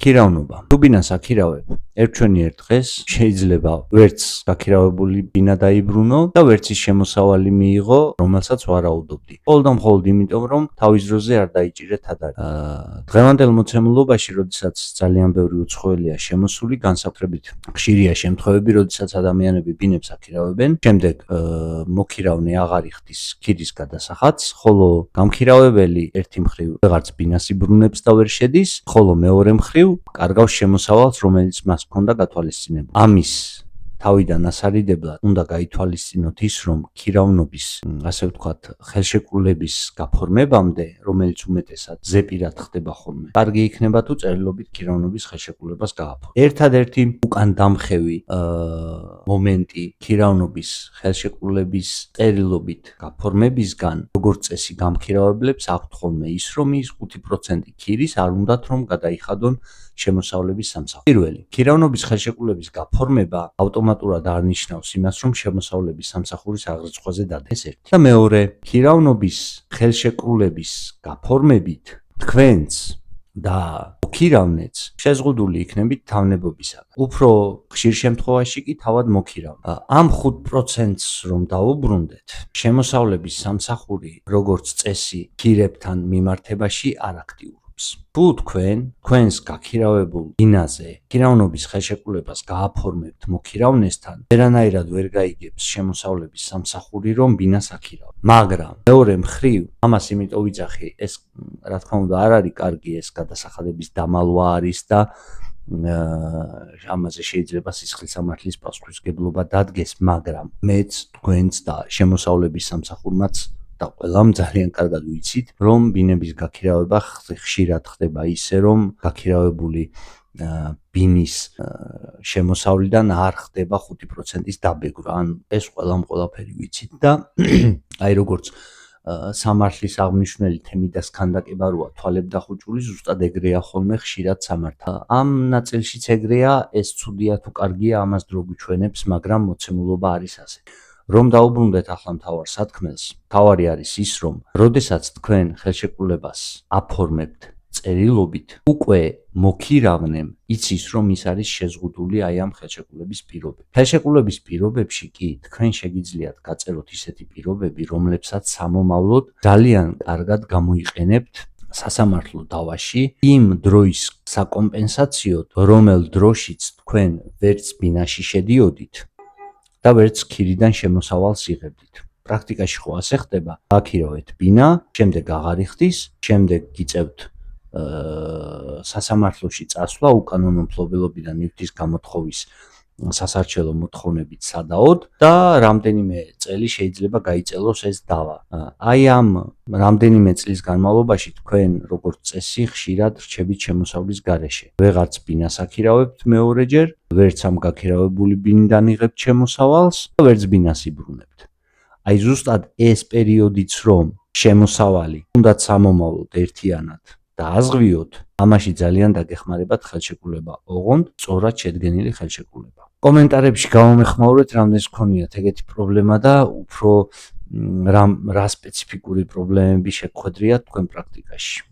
ქირავნობა. თუ ბინას აქირავებ, ერთჩვენიერ დღეს შეიძლება ვერც გაქირავებული ბინა დაიბრუნო და ვერც ის შემოსავალი მიიღო, რომელსაც ვარაუდობდი. მხოლოდ და მხოლოდ იმიტომ, რომ თავის დროზე არ დაიჭირეთ ადარი. დღევანდელ მოცემულობაში, როდესაც ძალიან ბევრი უცხოელია შემოსული, განსაკუთრებით ხშირია შემთხვევები, როდესაც ადამიანები ბინებს აქირავებენ, შემდეგ მოქირავნე აღარ იხდის ქირის გადასახადს, ხოლო გამქირავებელი ერთი მხრივ ვეღარც ბინას იბრუნებს და ვერ შედის, ხოლო მეორე მხრივ კარგავს შემოსავალს, რომელიც მას ჰქონდა გათვალისწინებული. ამის თავიდან ასარიდებლად უნდა გაითვალისწინოთ ის, რომ ქირავნობის, ასე ვთქვათ, ხელშეკრულების გაფორმებამდე, რომელიც უმეტესად ზეპირად ხდება ხოლმე, კარგი იქნება თუ წერილობით ქირავნობის ხელშეკრულებას გააფორმოთ. ერთადერთი უკან დამხევი მომენტი ქირავნობის ხელშეკრულების წერილობით გაფორმებისგან, როგორც წესი გამქირავებლებს აქვთ ხოლმე ის, რომ ის 5% ქირის არ უნდათ რომ გადაიხადონ შემოსავლების სამსახურში. პირველი, ქირავნობის ხელშეკრულების გაფორმება ავტომატურად არ ნიშნავს იმას, რომ შემოსავლების სამსახურის აღრიცხვაზე დადეს ერთი. და მეორე, ქირავნობის ხელშეკრულების გაფორმებით თქვენც და მოქირავნეც შეზღუდული იქნებით თავნებობისაგან. უფრო ხშირ შემთხვევაში კი თავად მოქირავნე. ამ 5%-ს რომ დაუბრუნდეთ, შემოსავლების სამსახური როგორც წესი ქირებთან მიმართებაში არ აქტიურობს. თუ თქვენს გაქირავებულ ბინაზე ქირავნობის ხელშეკრულებას გააფორმებთ მოქირავნესთან, ვერანაირად ვერ გაიგებს შემოსავლების სამსახური, რომ ბინას აქირავთ. მაგრამ მეორე მხრივ, ამას იმიტომ ვიძახი, ეს რა თქმა უნდა არ არის კარგი, ეს გადასახადების დამალვა არის და ამაზე შეიძლება სისხლის სამართლის პასუხისმგებლობა დადგეს, მაგრამ მეც თქვენც და შემოსავლების სამსახურმაც და ყველამ ძალიან კარგად ვიცით, რომ ბინების გაქირავება ხშირად ხდება ისე, რომ გაქირავებული ბინის შემოსავლიდან არ ხდება 5%-ის დაბეგრვა. ან ეს ყველამ ყველაფერი ვიცით და აი როგორც სამართლის აღმნიშვნელი თემი და სქანდაკება როა თვალებდახუჭული, ზუსტად ეგრეა ხოლმე ხშირად სამართალი. ამ ნაწილშიც ეგრეა, ეს ცუდია თუ კარგია, ამას დრო გვიჩვენებს, მაგრამ მოცემულობა არის ასე. რომ დაუბრუნდეთ ახლა მთავარ სათქმელს, თავარი არის ის, რომ როდესაც თქვენ ხელშეკრულებას აფორმებთ წერილობით, უკვე მოქირავნემ იცის, რომ ის არის შეზღუდული აი ამ ხელშეკრულების პირობები. ხელშეკრულების პირობებში კი თქვენ შეგიძლიათ გაწეროთ ისეთი პირობები, რომლებსაც სამომავლოდ ძალიან კარგად გამოიყენებთ სასამართლო დავაში იმ დროის საკომპენსაციოდ, რომელ დროშიც თქვენ ვერც ბინაში შედიოდით და ვერც ქირიდან შემოსავალს იღებდით. პრაქტიკაში ხო ასე ხდება? აქირავეთ ბინა, შემდეგ აღარ იხდის, შემდეგ გიწევთ სასამართლოში წასვლა უკანონო მფლობელობიდან ნივთის გამოთხოვის სასარჩელო მოთხოვნებით სადაოდ და რამდენიმე წელი შეიძლება გაიწელოს ეს დავა. აი ამ რამდენიმე წლის განმავლობაში თქვენ როგორც წესი ხშირად რჩებით შემოსავლის გარეშე. ვეღარც ბინას აქირავებთ მეორეჯერ, ვერც ამ გაქირავებული ბინიდან იღებთ შემოსავალს და ვერც ბინას იბრუნებთ. აი ზუსტად ეს პერიოდიც რომ შემოსავალი თუნდაც სამომავლოდ ერთიანად დააზღვიოთ, ამაში ძალიან დაგეხმარებათ ხელშეკრულება, ოღონდ სწორად შედგენილი ხელშეკრულება. კომენტარებში გამომეხმაურეთ, რამდენს გქონიათ ეგეთი პრობლემა და უფრო რა სპეციფიკური პრობლემები შეგხვედრიათ თქვენ პრაქტიკაში.